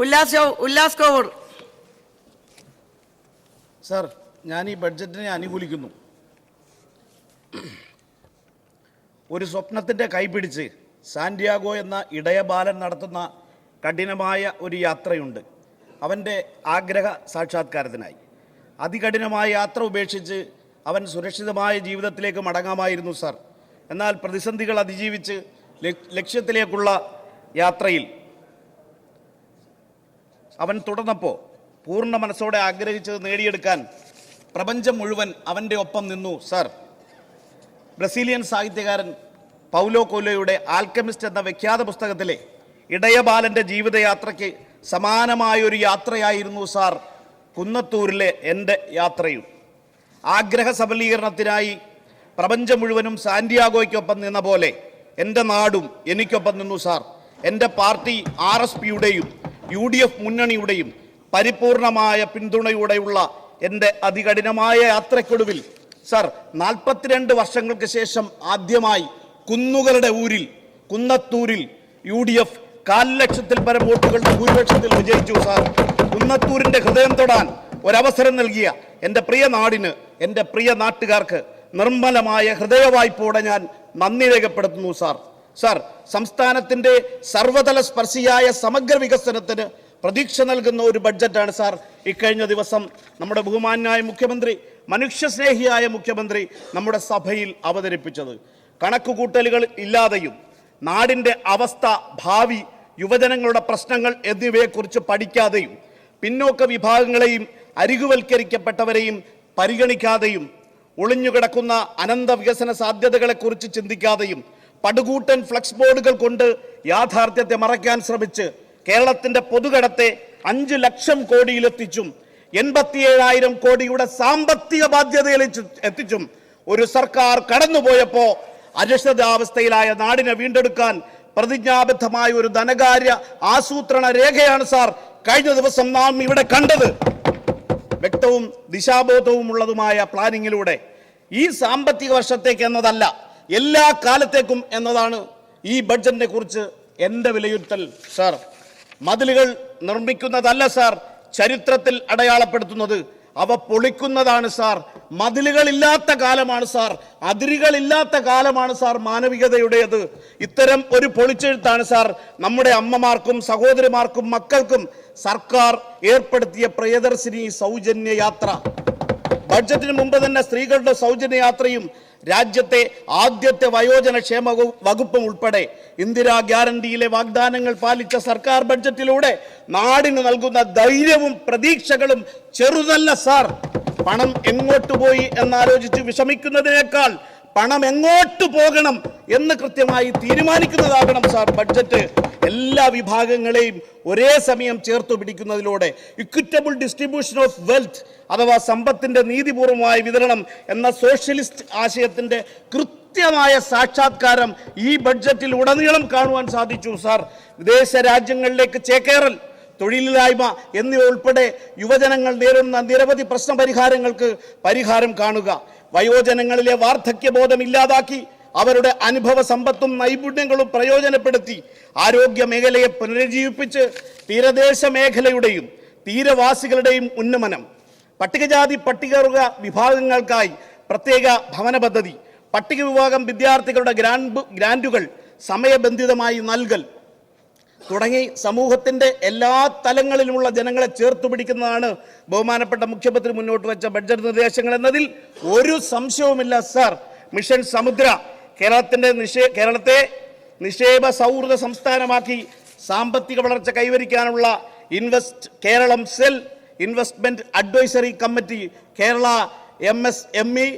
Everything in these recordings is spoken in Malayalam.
ഉല്ലാസ് കോവൂർ. സർ, ഞാൻ ഈ ബഡ്ജറ്റിനെ അനുകൂലിക്കുന്നു. ഒരു സ്വപ്നത്തിൻ്റെ കൈപിടിച്ച് സാന്റിയാഗോ എന്ന ഇടയബാലൻ നടത്തുന്ന കഠിനമായ ഒരു യാത്രയുണ്ട് അവൻ്റെ ആഗ്രഹ സാക്ഷാത്കാരത്തിനായി. അതികഠിനമായ യാത്ര ഉപേക്ഷിച്ച് അവൻ സുരക്ഷിതമായ ജീവിതത്തിലേക്ക് മടങ്ങാമായിരുന്നു സർ. എന്നാൽ പ്രതിസന്ധികൾ അതിജീവിച്ച് ലക്ഷ്യത്തിലേക്കുള്ള യാത്രയിൽ അവൻ തുടർന്നപ്പോൾ പൂർണ്ണ മനസ്സോടെ ആഗ്രഹിച്ചത് നേടിയെടുക്കാൻ പ്രപഞ്ചം മുഴുവൻ അവൻ്റെ ഒപ്പം നിന്നു സർ. ബ്രസീലിയൻ സാഹിത്യകാരൻ പൗലോ കൊയ്ലോയുടെ ആൽക്കെമിസ്റ്റ് എന്ന വിഖ്യാത പുസ്തകത്തിലെ ഇടയബാലൻ്റെ ജീവിതയാത്രയ്ക്ക് സമാനമായൊരു യാത്രയായിരുന്നു സാർ കുന്നത്തൂരിലെ എൻ്റെ യാത്രയും. ആഗ്രഹ സബലീകരണത്തിനായി പ്രപഞ്ചം മുഴുവനും സാന്റിയാഗോയ്ക്കൊപ്പം നിന്ന പോലെ എൻ്റെ നാടും എനിക്കൊപ്പം നിന്നു സാർ. എൻ്റെ പാർട്ടി RSPയുടെയും UDF മുന്നണിയുടെയും പരിപൂർണമായ പിന്തുണയോടെയുള്ള എൻ്റെ അതികഠിനമായ യാത്രയ്ക്കൊടുവിൽ സർ 42 വർഷങ്ങൾക്ക് ശേഷം ആദ്യമായി കുന്നുകളുടെ ഊരിൽ കുന്നത്തൂരിൽ UDF 4 ലക്ഷത്തിൽ പരം വോട്ടുകളുടെ ഭൂരിപക്ഷത്തിൽ വിജയിച്ചു സാർ. കുന്നത്തൂരിൻ്റെ ഹൃദയം തൊടാൻ ഒരവസരം നൽകിയ എൻ്റെ പ്രിയ നാടിന്, എൻ്റെ പ്രിയ നാട്ടുകാർക്ക് നിർമ്മലമായ ഹൃദയവായ്പോടെ ഞാൻ നന്ദി രേഖപ്പെടുത്തുന്നു സാർ. സാർ, സംസ്ഥാനത്തിൻ്റെ സർവതല സ്പർശിയായ സമഗ്ര വികസനത്തിന് പ്രതീക്ഷ നൽകുന്ന ഒരു ബഡ്ജറ്റാണ് സാർ ഇക്കഴിഞ്ഞ ദിവസം നമ്മുടെ ബഹുമാന്യനായ മുഖ്യമന്ത്രി, മനുഷ്യസ്നേഹിയായ മുഖ്യമന്ത്രി നമ്മുടെ സഭയിൽ അവതരിപ്പിച്ചത്. കണക്കുകൂട്ടലുകൾ ഇല്ലാതെയും നാടിൻ്റെ അവസ്ഥ, ഭാവി, യുവജനങ്ങളുടെ പ്രശ്നങ്ങൾ എന്നിവയെക്കുറിച്ച് പഠിക്കാതെയും പിന്നോക്ക വിഭാഗങ്ങളെയും അരികുവൽക്കരിക്കപ്പെട്ടവരെയും പരിഗണിക്കാതെയും ഒളിഞ്ഞുകിടക്കുന്ന അനന്ത വികസന സാധ്യതകളെക്കുറിച്ച് ചിന്തിക്കാതെയും പടുകൂട്ടൻ ഫ്ലക്സ് ബോർഡുകൾ കൊണ്ട് യാഥാർത്ഥ്യത്തെ മറയ്ക്കാൻ ശ്രമിച്ച് കേരളത്തിൻ്റെ പൊതുകടത്തെ 5 ലക്ഷം കോടിയിലെത്തിച്ചും 87,000 കോടിയുടെ സാമ്പത്തിക ബാധ്യതയിൽ എത്തിച്ചും ഒരു സർക്കാർ കടന്നുപോയപ്പോൾ അരക്ഷിതാവസ്ഥയിലായ നാടിനെ വീണ്ടെടുക്കാൻ പ്രതിജ്ഞാബദ്ധമായ ഒരു ധനകാര്യ ആസൂത്രണ രേഖയാണ് സാർ കഴിഞ്ഞ ദിവസം നാം ഇവിടെ കണ്ടത്. വ്യക്തവും ദിശാബോധവും ഉള്ളതുമായ പ്ലാനിങ്ങിലൂടെ ഈ സാമ്പത്തിക വർഷത്തേക്ക് എന്നതല്ല, എല്ലാ കാലത്തേക്കും എന്നതാണ് ഈ ബഡ്ജറ്റിനെ കുറിച്ച് എൻ്റെ വിലയിരുത്തൽ സാർ. മതിലുകൾ നിർമ്മിക്കുന്നതല്ല സാർ ചരിത്രത്തിൽ അടയാളപ്പെടുത്തുന്നത്, അവ പൊളിക്കുന്നതാണ് സാർ. മതിലുകളില്ലാത്ത കാലമാണ് സാർ, അതിരുകളില്ലാത്ത കാലമാണ് സാർ മാനവികതയുടേത്. ഇത്തരം ഒരു പൊളിച്ചെഴുത്താണ് സാർ നമ്മുടെ അമ്മമാർക്കും സഹോദരിമാർക്കും മക്കൾക്കും സർക്കാർ ഏർപ്പെടുത്തിയ പ്രിയദർശിനി സൗജന്യ യാത്ര. ബഡ്ജറ്റിന് മുമ്പ് തന്നെ സ്ത്രീകളുടെ സൗജന്യ യാത്രയും രാജ്യത്തെ ആദ്യത്തെ വയോജന ക്ഷേമ വകുപ്പും ഉൾപ്പെടെ ഇന്ദിരാ ഗ്യാരണ്ടിയിലെ വാഗ്ദാനങ്ങൾ പാലിച്ച സർക്കാർ ബഡ്ജറ്റിലൂടെ നാടിന് നൽകുന്ന ധൈര്യവും പ്രതീക്ഷകളും ചെറുതല്ല സാർ. പണം എങ്ങോട്ട് പോയി എന്നാലോചിച്ച് വിഷമിക്കുന്നതിനേക്കാൾ പണം എങ്ങോട്ട് പോകണം എന്ന് കൃത്യമായി തീരുമാനിക്കുന്നതാകണം സാർ ബഡ്ജറ്റ്. എല്ലാ വിഭാഗങ്ങളെയും ഒരേ സമയം ചേർത്തു പിടിക്കുന്നതിലൂടെ ഇക്വിറ്റബിൾ ഡിസ്ട്രിബ്യൂഷൻ ഓഫ് വെൽത്ത് അഥവാ സമ്പത്തിൻ്റെ നീതിപൂർവമായ വിതരണം എന്ന സോഷ്യലിസ്റ്റ് ആശയത്തിൻ്റെ കൃത്യമായ സാക്ഷാത്കാരം ഈ ബഡ്ജറ്റിൽ ഉടനീളം കാണുവാൻ സാധിച്ചു സാർ. വിദേശ രാജ്യങ്ങളിലേക്ക് ചേക്കേറൽ, തൊഴിലില്ലായ്മ എന്നിവ ഉൾപ്പെടെ യുവജനങ്ങൾ നേരിടുന്ന നിരവധി പ്രശ്ന പരിഹാരങ്ങൾക്ക് പരിഹാരം കാണുക, വയോജനങ്ങളിലെ വാർദ്ധക്യബോധം ഇല്ലാതാക്കി അവരുടെ അനുഭവ സമ്പത്തും നൈപുണ്യങ്ങളും പ്രയോജനപ്പെടുത്തി ആരോഗ്യ മേഖലയെ പുനരുജ്ജീവിപ്പിച്ച് തീരദേശ മേഖലയുടെയും തീരവാസികളുടെയും ഉന്നമനം, പട്ടികജാതി പട്ടികവർഗ വിഭാഗങ്ങൾക്കായി പ്രത്യേക ഭവന പദ്ധതി, പട്ടിക വിഭാഗം വിദ്യാർത്ഥികളുടെ ഗ്രാൻറ്റുകൾ സമയബന്ധിതമായി നൽകൽ തുടങ്ങി സമൂഹത്തിൻ്റെ എല്ലാ തലങ്ങളിലുമുള്ള ജനങ്ങളെ ചേർത്തു പിടിക്കുന്നതാണ് ബഹുമാനപ്പെട്ട മുഖ്യമന്ത്രി മുന്നോട്ട് വെച്ച ബഡ്ജറ്റ് നിർദ്ദേശങ്ങൾ എന്നതിൽ ഒരു സംശയവുമില്ല സാർ. മിഷൻ സമുദ്ര കേരളത്തെ നിക്ഷേപ സൗഹൃദ സംസ്ഥാനമാക്കി സാമ്പത്തിക വളർച്ച കൈവരിക്കാനുള്ള invest Keralam cell, investment advisory committee, Kerala MSME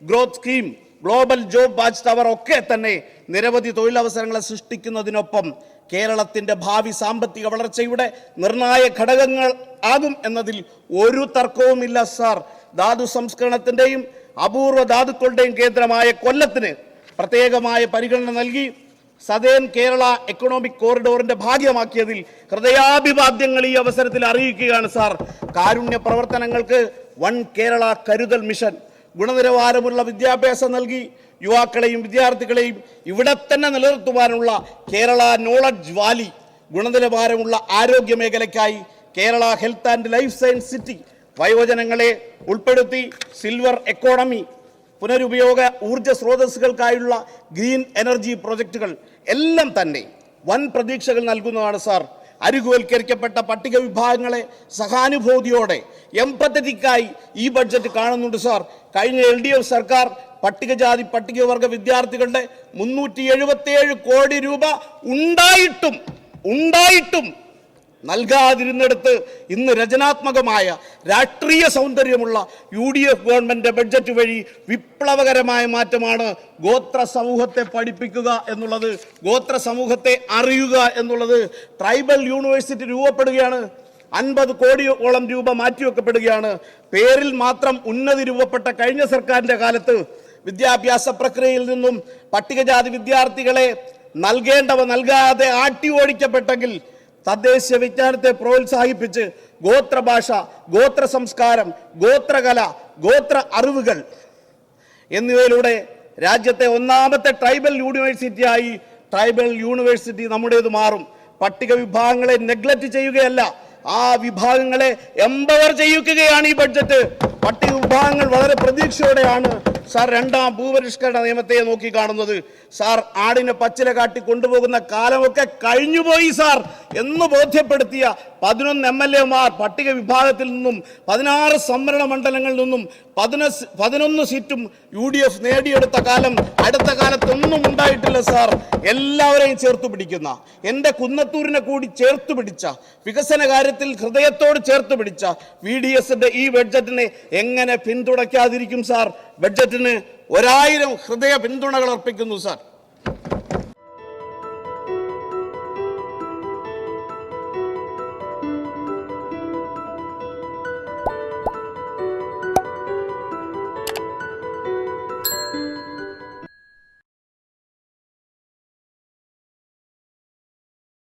growth scheme, global job watch tower ഒക്കെ തന്നെ നിരവധി തൊഴിലവസരങ്ങളെ സൃഷ്ടിക്കുന്നതിനൊപ്പം കേരളത്തിൻ്റെ ഭാവി സാമ്പത്തിക വളർച്ചയുടെ നിർണായക ഘടകങ്ങൾ ആകും എന്നതിൽ ഒരു തർക്കവുമില്ല സാർ. ധാതു സംസ്കരണത്തിൻ്റെയും അപൂർവ ധാതുക്കളുടെയും കേന്ദ്രമായ കൊല്ലത്തിന് പ്രത്യേകമായ പരിഗണന നൽകി സദേൺ കേരള എക്കണോമിക് കോറിഡോറിന്റെ ഭാഗ്യമാക്കിയതിൽ ഹൃദയാഭിവാദ്യങ്ങൾ ഈ അവസരത്തിൽ അറിയിക്കുകയാണ് സാർ. കാരുണ്യ പ്രവർത്തനങ്ങൾക്ക് വൺ കേരള കരുതൽ മിഷൻ, ഗുണനിലവാരമുള്ള വിദ്യാഭ്യാസം നൽകി യുവാക്കളെയും വിദ്യാർത്ഥികളെയും ഇവിടെ തന്നെ നിലനിർത്തുവാനുള്ള കേരള നോളജ് വാലി, ഗുണനിലവാരമുള്ള ആരോഗ്യ മേഖലയ്ക്കായി Kerala health and life science city, വയോജനങ്ങളെ ഉൾപ്പെടുത്തി സിൽവർ എക്കോണമി, പുനരുപയോഗ ഊർജ്ജ സ്രോതസ്സുകൾക്കായുള്ള ഗ്രീൻ എനർജി പ്രോജക്റ്റുകൾ എല്ലാം തന്നെ വൻ പ്രതീക്ഷകൾ നൽകുന്നതാണ് സാർ. അരികുവൽക്കരിക്കപ്പെട്ട പട്ടിക വിഭാഗങ്ങളെ സഹാനുഭൂതിയോടെ എംപത്തറ്റിക്കായി ഈ ബഡ്ജറ്റ് കാണുന്നുണ്ട് സാർ. കഴിഞ്ഞ LDF സർക്കാർ പട്ടികജാതി പട്ടികവർഗ വിദ്യാർത്ഥികളുടെ 377 കോടി രൂപ ഉണ്ടായിട്ടും നൽകാതിരുന്നിടത്ത് ഇന്ന് രചനാത്മകമായ രാഷ്ട്രീയ സൗന്ദര്യമുള്ള UDF ഗവൺമെന്റ് ബഡ്ജറ്റ് വഴി വിപ്ലവകരമായ മാറ്റമാണ് ഗോത്ര സമൂഹത്തെ പഠിപ്പിക്കുക എന്നുള്ളത്, ഗോത്ര സമൂഹത്തെ അറിയുക എന്നുള്ളത്. Tribal university രൂപപ്പെടുകയാണ്. 50 കോടിയോളം രൂപ മാറ്റിവെക്കപ്പെടുകയാണ്. പേരിൽ മാത്രം ഉന്നതി രൂപപ്പെട്ട കഴിഞ്ഞ സർക്കാരിൻ്റെ കാലത്ത് വിദ്യാഭ്യാസ പ്രക്രിയയിൽ നിന്നും പട്ടികജാതി വിദ്യാർത്ഥികളെ നൽകേണ്ടവ നൽകാതെ ആട്ടി ഓടിക്കപ്പെട്ടെങ്കിൽ തദ്ദേശ വിജ്ഞാനത്തെ പ്രോത്സാഹിപ്പിച്ച് ഗോത്രഭാഷ, ഗോത്ര സംസ്കാരം, ഗോത്രകല, ഗോത്ര അറിവുകൾ എന്നിവയിലൂടെ രാജ്യത്തെ ഒന്നാമത്തെ ട്രൈബൽ യൂണിവേഴ്സിറ്റിയായി ട്രൈബൽ യൂണിവേഴ്സിറ്റി നമ്മുടേത് മാറും. പട്ടിക വിഭാഗങ്ങളെ നെഗ്ലക്റ്റ് ചെയ്യുകയല്ല, ആ വിഭാഗങ്ങളെ എംപവർ ചെയ്യിക്കുകയാണ് ഈ ബഡ്ജറ്റ്. പട്ടിക വിഭാഗങ്ങൾ വളരെ പ്രതീക്ഷയോടെയാണ് സാർ 2ാം ഭൂപരിഷ്കരണ നിയമത്തെ നോക്കി കാണുന്നത്. സാർ, ആടിനെ പച്ചില കാട്ടി കൊണ്ടുപോകുന്ന കാലമൊക്കെ കഴിഞ്ഞുപോയി സാർ എന്ന് ബോധ്യപ്പെടുത്തിയ 11 MLA-മാർ പട്ടിക വിഭാഗത്തിൽ നിന്നും 16 സംവരണ മണ്ഡലങ്ങളിൽ നിന്നും 11 സീറ്റും UDF നേടിയെടുത്ത കാലം അടുത്ത കാലത്തൊന്നും ഉണ്ടായിട്ടില്ല സാർ. എല്ലാവരെയും ചേർത്ത് പിടിക്കുന്ന, എൻ്റെ കുന്നത്തൂരിനെ കൂടി ചേർത്ത് പിടിച്ച, വികസന കാര്യത്തിൽ ഹൃദയത്തോട് ചേർത്ത് പിടിച്ച VDSന്റെ ഈ ബഡ്ജറ്റിനെ എങ്ങനെ പിന്തുണയ്ക്കാതിരിക്കും സാർ? ബഡ്ജറ്റിന് 1000 ഹൃദയ പിന്തുണകൾ അർപ്പിക്കുന്നു സാർ.